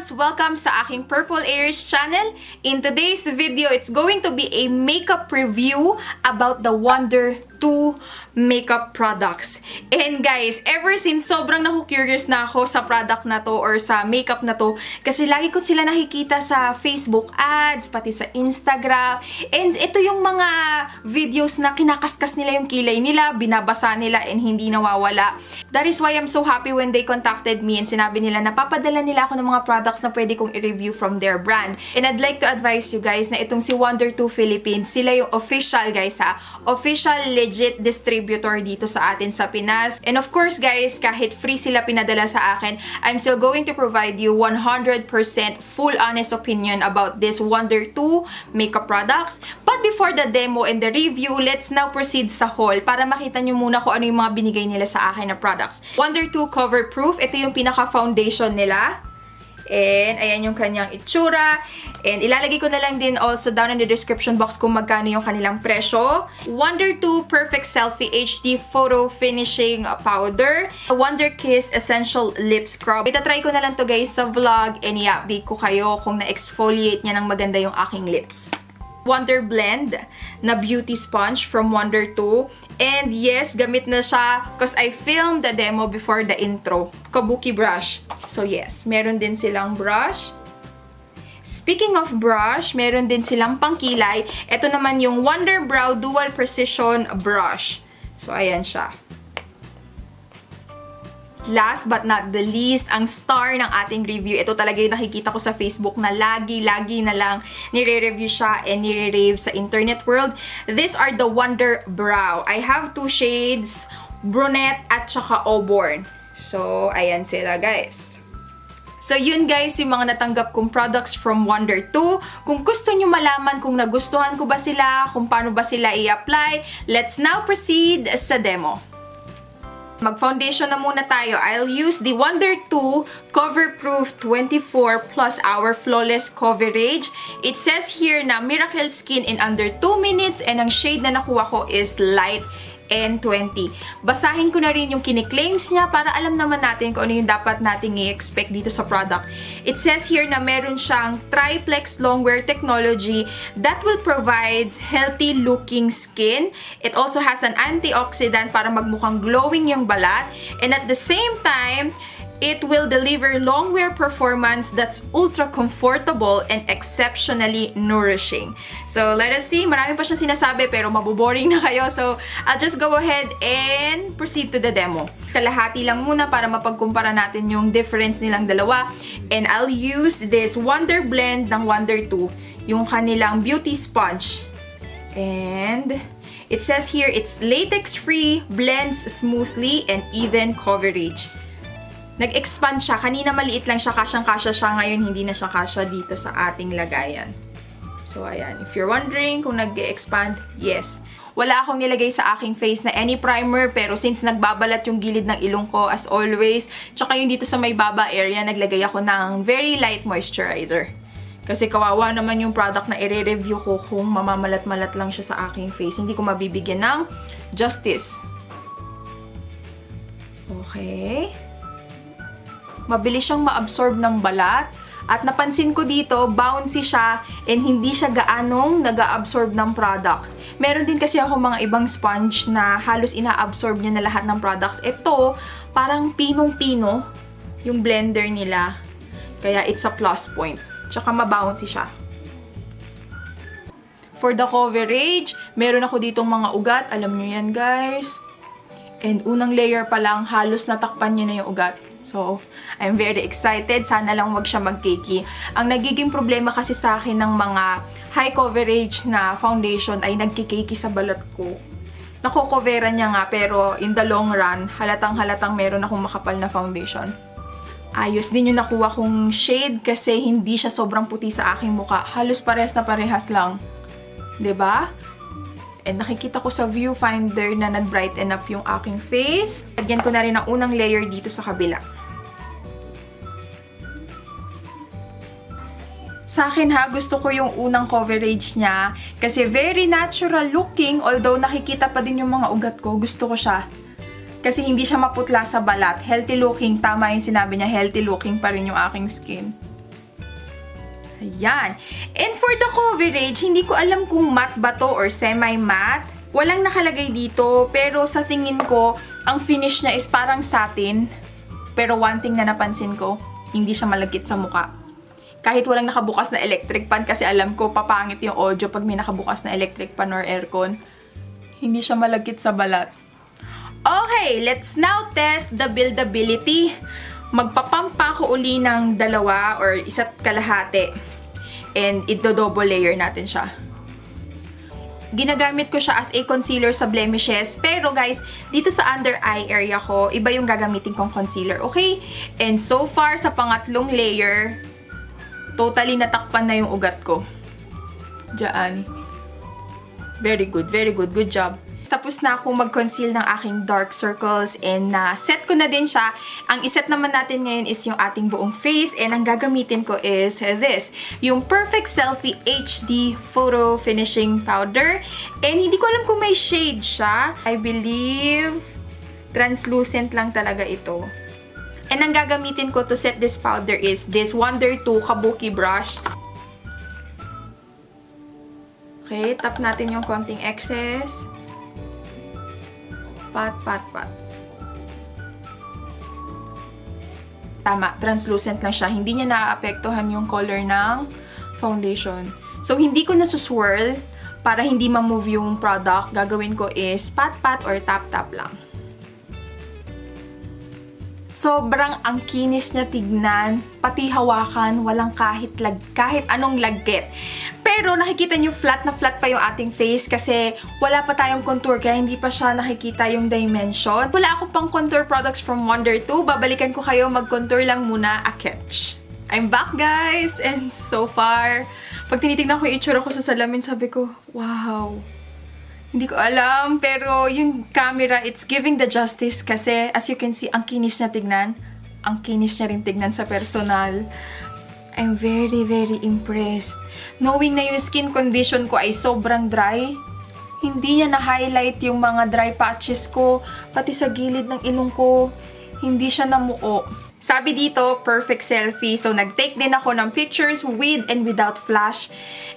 loves! Welcome sa aking Purple Airs channel. In today's video, it's going to be a makeup review about the Wonder 2 makeup products. And guys, ever since sobrang naku-curious na ako sa product na to or sa makeup na to kasi lagi ko sila nakikita sa Facebook ads, pati sa Instagram. And ito yung mga videos na kinakaskas nila yung kilay nila, binabasa nila and hindi nawawala. That is why I'm so happy when they contacted me and sinabi nila na papadala nila ako ng mga products na pwede kong i-review from their brand. And I'd like to advise you guys na itong si Wonder 2 Philippines, sila yung official guys ha, official legit distributor dito sa atin sa Pinas. And of course guys, kahit free sila pinadala sa akin, I'm still going to provide you 100% full honest opinion about this Wonder 2 makeup products. But before the demo and the review, let's now proceed sa haul para makita nyo muna kung ano yung mga binigay nila sa akin na products. Wonder 2 Cover Proof, ito yung pinaka-foundation nila. And ayan yung kanyang itsura. And ilalagay ko na lang din also down in the description box kung magkano yung kanilang presyo. Wonder 2 Perfect Selfie HD Photo Finishing Powder. Wonder Kiss Essential Lip Scrub. Itatry ko na lang to guys sa vlog and i-update ko kayo kung na-exfoliate niya ng maganda yung aking lips. Wonder Blend na beauty sponge from Wonder 2. And yes, gamit na siya because I filmed the demo before the intro. Kabuki brush. So yes, meron din silang brush. Speaking of brush, meron din silang pangkilay. Ito naman yung Wonder Brow Dual Precision Brush. So ayan siya. Last but not the least, ang star ng ating review. Ito talaga yung nakikita ko sa Facebook na lagi na lang nire-review siya and nire-rave sa internet world. These are the Wonder Brow. I have two shades, brunette at saka auburn. So, ayan sila guys. So, yun guys, yung mga natanggap kong products from Wonder 2. Kung gusto nyo malaman kung nagustuhan ko ba sila, kung paano ba sila i-apply, let's now proceed sa demo. Mag-foundation na muna tayo. I'll use the Wonder 2 Cover Proof 24 Plus Hour Flawless Coverage. It says here na Miracle Skin in under 2 minutes and ang shade na nakuha ko is Light N20. Basahin ko na rin yung kini-claims niya para alam naman natin kung ano yung dapat nating i-expect dito sa product. It says here na meron siyang triplex longwear technology that will provide healthy looking skin. It also has an antioxidant para magmukhang glowing yung balat. And at the same time, it will deliver longwear performance that's ultra comfortable and exceptionally nourishing. So, let us see. Marami pa siyang sinasabi pero maboboring na kayo. So, I'll just go ahead and proceed to the demo. Kalahati lang muna para mapagkumpara natin yung difference nilang dalawa. And I'll use this Wonder Blend ng Wonder 2, yung kanilang beauty sponge. And it says here, it's latex-free, blends smoothly, and even coverage. Nag-expand siya. Kanina maliit lang siya, kasyang-kasya siya. Ngayon, hindi na siya kasya dito sa ating lagayan. So, ayan. If you're wondering kung nag-expand, yes. Wala akong nilagay sa aking face na any primer, pero since nagbabalat yung gilid ng ilong ko as always, tsaka yung dito sa may baba area, naglagay ako ng very light moisturizer. Kasi kawawa naman yung product na i-review ko kung mamamalat-malat lang siya sa aking face. Hindi ko mabibigyan ng justice. Okay. Mabilis siyang ma-absorb ng balat. At napansin ko dito, bouncy siya and hindi siya gaanong nag-a-absorb ng product. Meron din kasi ako mga ibang sponge na halos ina-absorb niya na lahat ng products. Ito, parang pinong-pino yung blender nila. Kaya it's a plus point. Tsaka ma-bouncy siya. For the coverage, meron ako ditong mga ugat. Alam nyo yan guys. And unang layer pa lang, halos natakpan niya na yung ugat. So, I'm very excited. Sana lang wag siya mag-cakey. Ang nagiging problema kasi sa akin ng mga high coverage na foundation ay nagki-cakey sa balat ko. Nako-coveran niya nga pero in the long run, halatang-halatang meron akong makapal na foundation. Ayos din yung nakuha kong shade kasi hindi siya sobrang puti sa aking mukha. Halos parehas na parehas lang. 'Di ba? And nakikita ko sa viewfinder na nag-brighten up yung aking face. Lagyan ko na rin ang unang layer dito sa kabila. Sa akin ha, gusto ko yung unang coverage niya kasi very natural looking, although nakikita pa din yung mga ugat ko, gusto ko siya. Kasi hindi siya maputla sa balat, healthy looking, tama yung sinabi niya, healthy looking pa rin yung aking skin. Ayan. And for the coverage, hindi ko alam kung matte ba to or semi-matte. Walang nakalagay dito, pero sa tingin ko, ang finish niya is parang satin. Pero one thing na napansin ko, hindi siya malagkit sa mukha. Kahit walang nakabukas na electric fan, kasi alam ko papangit yung audio pag may nakabukas na electric fan or aircon. Hindi siya malagkit sa balat. Okay, let's now test the buildability. Magpapampa ko uli ng 2 or 1.5. And ito-double layer natin siya. Ginagamit ko siya as a concealer sa blemishes. Pero guys, dito sa under eye area ko, iba yung gagamitin kong concealer, okay? And so far, sa pangatlong layer, totally natakpan na yung ugat ko. Diyan. Very good, very good. Good job. Tapos na ako mag-conceal ng aking dark circles and set ko na din siya. Ang iset naman natin ngayon is yung ating buong face and ang gagamitin ko is this, yung Perfect Selfie HD Photo Finishing Powder. And hindi ko alam kung may shade siya. I believe translucent lang talaga ito. And ang gagamitin ko to set this powder is this Wonder 2 Kabuki brush. Okay, tap natin yung konting excess. Pat, pat, pat. Tama, translucent lang siya. Hindi niya naaapektuhan yung color ng foundation. So, hindi ko nasuswirl para hindi ma-move yung product. Gagawin ko is pat, pat or tap, tap lang. Sobrang ang kinis niya tignan, pati hawakan, walang kahit anong lagkit. Pero nakikita niyo flat na flat pa yung ating face kasi wala pa tayong contour kaya hindi pa siya nakikita yung dimension. Wala ako pang contour products from Wonder 2. Babalikan ko kayo, mag-contour lang muna a catch. I'm back guys! And so far, pag tinitignan ko yung itsura ko sa salamin, sabi ko, wow! Hindi ko alam, pero yung camera, it's giving the justice kasi as you can see, ang kinis niya tignan. Ang kinis niya rin tignan sa personal. I'm very, very impressed. Knowing na yung skin condition ko ay sobrang dry, hindi niya na-highlight yung mga dry patches ko, pati sa gilid ng ilong ko, hindi siya namuo. Sabi dito, perfect selfie. So, nag-take din ako ng pictures with and without flash.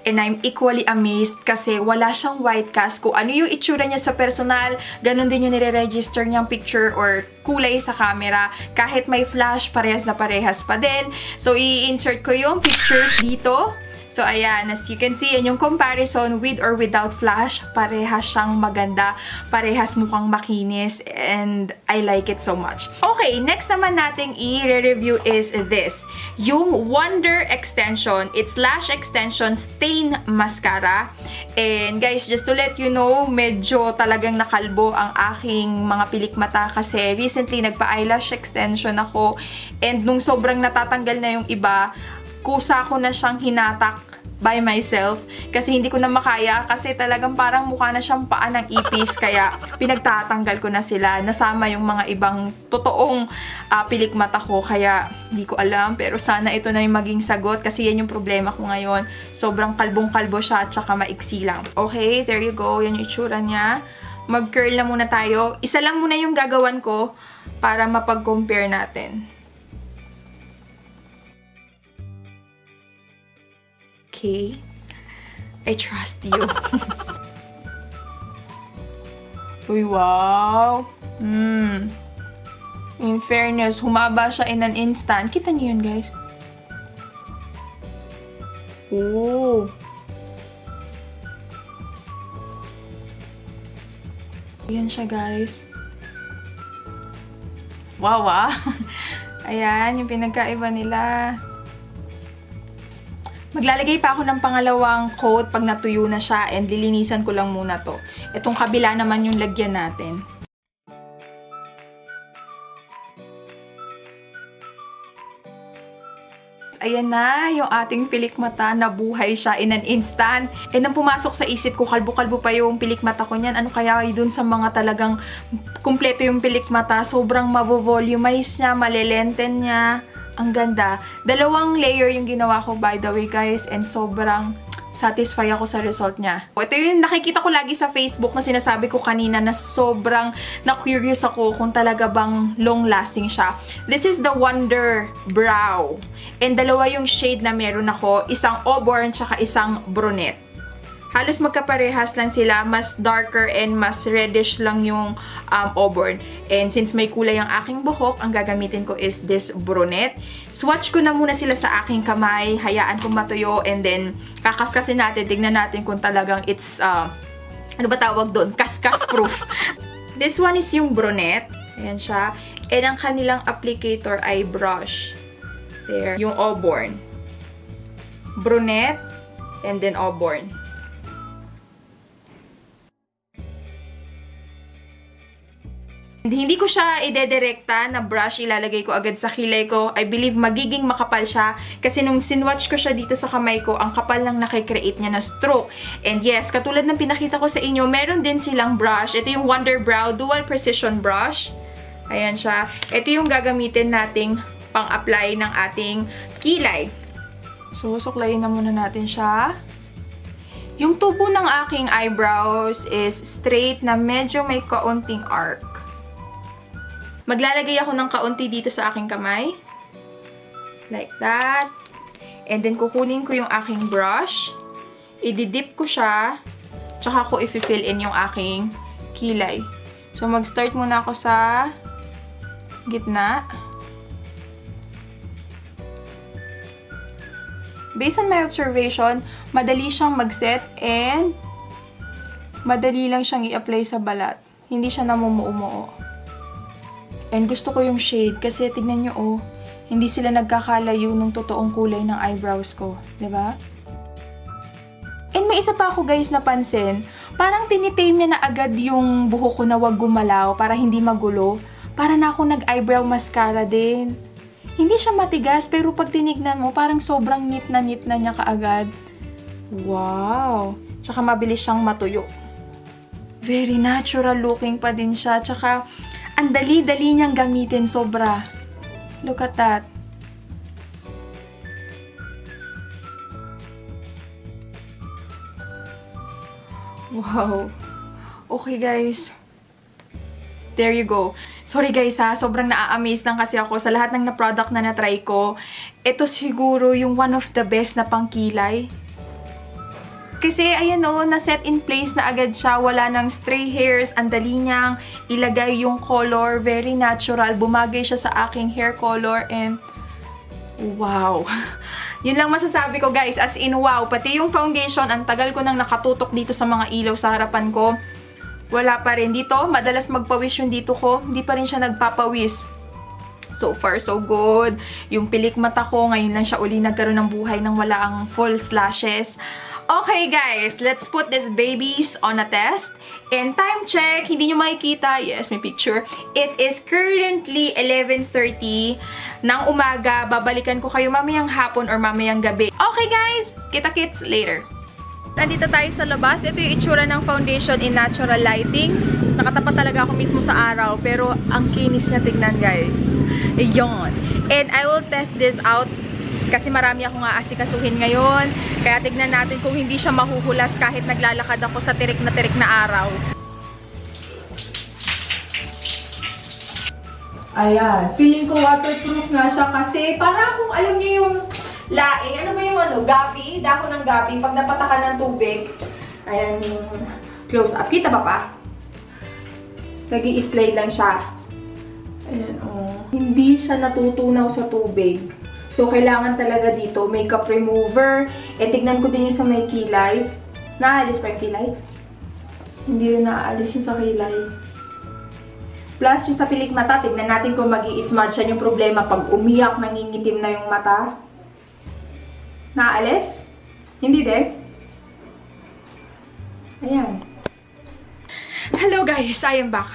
And I'm equally amazed kasi wala siyang white cast. Kung ano yung itsura niya sa personal, ganun din yung nire-register niyang picture or kulay sa camera. Kahit may flash, parehas na parehas pa din. So, i-insert ko yung pictures dito. So, ayan, as you can see, yan yung comparison with or without flash. Parehas siyang maganda. Parehas mukhang makinis. And I like it so much. Okay, next naman nating i-review is this. Yung Wonder Extension. It's Lash Extension Stain Mascara. And guys, just to let you know, medyo talagang nakalbo ang aking mga pilikmata kasi recently nagpa-eyelash extension ako. And nung sobrang natatanggal na yung iba, kusa ko na siyang hinatak by myself kasi hindi ko na makaya kasi talagang parang mukha na siyang paa ng ipis kaya pinagtatanggal ko na sila. Nasama yung mga ibang totoong pilikmata ko kaya hindi ko alam pero sana ito na yung maging sagot kasi yan yung problema ko ngayon. Sobrang kalbong-kalbo siya at saka maiksi lang. Okay, there you go. Yan yung itsura niya. Mag-curl na muna tayo. Isa lang muna yung gagawan ko para mapag-compare natin. Okay. I trust you. Uy, wow. In fairness, humaba siya in an instant. Kita niyo yun, guys? Oh. Ayan siya, guys. Wow, ah. Ayan, yung pinagkaiba nila. Maglalagay pa ako ng pangalawang coat pag natuyo na siya and lilinisan ko lang muna to. Itong kabila naman yung lagyan natin. Ayan na, yung ating pilikmata, nabuhay siya in an instant. And nang pumasok sa isip ko, kalbo-kalbo pa yung pilikmata ko niyan. Ano kaya dun sa mga talagang kumpleto yung pilikmata, sobrang mavo-volumize niya, malelenten niya. Ang ganda. 2 layer yung ginawa ko by the way guys and sobrang satisfy ako sa result niya. Ito yung nakikita ko lagi sa Facebook na sinasabi ko kanina na sobrang na-curious ako kung talaga bang long-lasting siya. This is the Wonder Brow. And dalawa yung shade na meron ako, isang auburn tsaka isang brunette. Halos magkaparehas lang sila, mas darker and mas reddish lang yung auburn. And since may kulay ang aking buhok, ang gagamitin ko is this brunette. Swatch ko na muna sila sa aking kamay, hayaan kong matuyo, and then kakaskasin natin, tignan natin kung talagang it's, ano ba tawag doon? Kaskas proof. This one is yung brunette. Ayan siya. And ang kanilang applicator ay brush. There. Yung auburn. Brunette, and then auburn. Hindi ko siya idedirekta na brush, ilalagay ko agad sa kilay ko. I believe magiging makapal siya kasi nung sinwatch ko siya dito sa kamay ko, ang kapal lang nakikreate niya na stroke. And yes, katulad ng pinakita ko sa inyo, meron din silang brush. Ito yung Wonder Brow Dual Precision Brush. Ayan siya. Ito yung gagamitin nating pang-apply ng ating kilay. So, suklayin na muna natin siya. Yung tubo ng aking eyebrows is straight na medyo may kaunting arc. Maglalagay ako ng kaunti dito sa aking kamay. Like that. And then, kukunin ko yung aking brush. I-dip ko siya. Tsaka ko i-fill in yung aking kilay. So, mag-start muna ako sa gitna. Based on my observation, madali siyang mag-set and madali lang siyang i-apply sa balat. Hindi siya namumuo-muo. And gusto ko yung shade kasi tignan nyo oh, hindi sila nagkakalayo ng totoong kulay ng eyebrows ko. 'Di ba? And may isa pa ako guys napansin, parang tinitame niya na agad yung buhok ko na wag gumalaw para hindi magulo. Para na ako nag-eyebrow mascara din. Hindi siya matigas pero pag tinignan mo, parang sobrang neat na niya kaagad. Wow! Tsaka mabilis siyang matuyo. Very natural looking pa din siya. Tsaka ang dali-dali niyang gamitin, sobra. Look at that. Wow. Okay, guys. There you go. Sorry guys ha, sobrang na-amaze lang kasi ako sa lahat ng na-product na na-try ko. Ito siguro yung one of the best na pangkilay. Kasi ayan o, na-set in place na agad siya. Wala nang stray hairs. Ang dali niyang ilagay yung color. Very natural. Bumagay siya sa aking hair color. And wow. Yun lang masasabi ko guys. As in wow. Pati yung foundation, ang tagal ko nang nakatutok dito sa mga ilaw sa harapan ko. Wala pa rin dito. Madalas magpawis yung dito ko. Hindi pa rin siya nagpapawis. So far, so good. Yung pilik mata ko, ngayon lang siya uli nagkaroon ng buhay nang wala ang full slashes. Okay guys, let's put these babies on a test. And time check, hindi nyo makikita. Yes, may picture. It is currently 11:30 ng umaga. Babalikan ko kayo mamayang hapon or mamayang gabi. Okay guys, kita-kits later. Nandito tayo sa labas. Ito yung itsura ng foundation in natural lighting. Nakatapat talaga ako mismo sa araw. Pero ang kinis niya tignan guys. Ayun. And I will test this out. Kasi marami akong aasikasuhin ngayon. Kaya tignan natin kung hindi siya mahuhulas kahit naglalakad ako sa tirik na araw. Ayan. Feeling ko waterproof na siya kasi para kung alam niyo yung laing. Ano ba yung ano? Gabi. Dahon ng gabi. Pag napatakan ng tubig. Ayan yung close up. Kita ba pa? Nag-i-slide lang siya. Ayan oh. Hindi siya natutunaw sa tubig. So, kailangan talaga dito, makeup remover. E, tignan ko din yung sa may kilay. Naalis pa yung kilay? Hindi rin naaalis yung sa kilay. Plus, yung sa pilik mata, tignan natin kung mag-i-smudge yan yung problema. Pag umiyak, nangingitim na yung mata. Naalis? Hindi din? Ayan. Hello guys, I am back.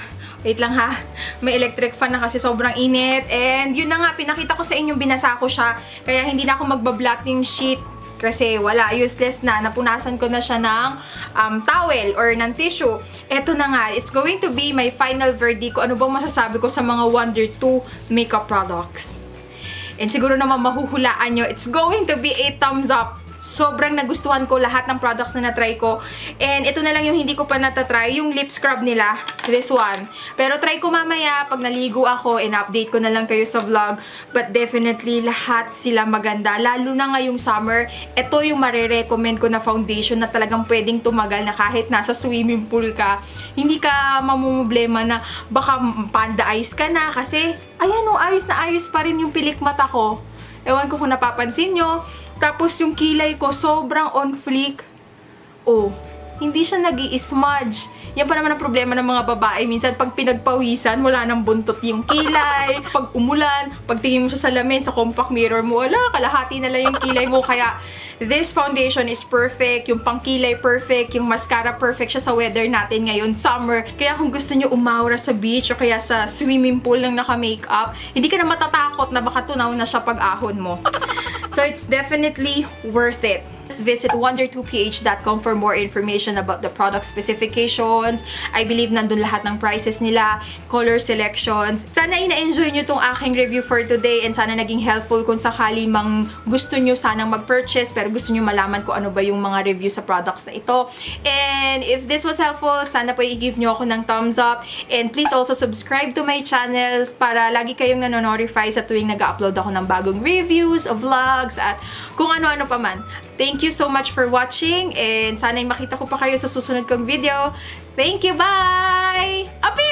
Wait lang ha. May electric fan na kasi sobrang init. And yun na nga, pinakita ko sa inyo, binasa ko siya. Kaya hindi na ako magba-blotting sheet. Kasi wala, useless na. Napunasan ko na siya ng towel or ng tissue. Eto na nga, it's going to be my final verdict. Ano bang masasabi ko sa mga Wonder 2 makeup products. And siguro naman mahuhulaan nyo, it's going to be a thumbs up Sobrang nagustuhan ko lahat ng products na na-try ko. And ito na lang yung hindi ko pa natatry, yung lip scrub nila. This one. Pero try ko mamaya pag naligo ako and update ko na lang kayo sa vlog. But definitely, lahat sila maganda. Lalo na ngayong summer, ito yung marirecommend ko na foundation na talagang pwedeng tumagal na kahit nasa swimming pool ka. Hindi ka mamumblema na baka panda eyes ka na kasi ayan o, ayos na ayos pa rin yung pilik mata ko. Ewan ko kung napapansin nyo. Tapos yung kilay ko, sobrang on fleek. Oh, hindi siya nag-i-smudge. Yan pa naman ang problema ng mga babae. Minsan, pag pinagpawisan, wala nang buntot yung kilay. Pag umulan, pag tingin mo sa salamin, sa compact mirror mo, wala, kalahati na lang yung kilay mo. Kaya, this foundation is perfect. Yung pangkilay perfect. Yung mascara perfect siya sa weather natin ngayon, summer. Kaya kung gusto nyo umaura sa beach o kaya sa swimming pool lang naka-makeup, hindi ka na matatakot na baka tunaw na siya pag-ahon mo. So, it's definitely worth it. Visit wonder2ph.com for more information about the product specifications. I believe nandun lahat ng prices nila, color selections. Sana ina-enjoy nyo tong aking review for today and sana naging helpful kung sakali mang gusto nyo sanang mag-purchase pero gusto nyo malaman kung ano ba yung mga review sa products na ito. And if this was helpful, sana po i-give nyo ako ng thumbs up. And please also subscribe to my channel para lagi kayong nanonotify sa tuwing nag-upload ako ng bagong reviews, of vlogs, at kung ano-ano pa man. Thank you so much for watching and sana'y makita ko pa kayo sa susunod kong video. Thank you, bye! Api!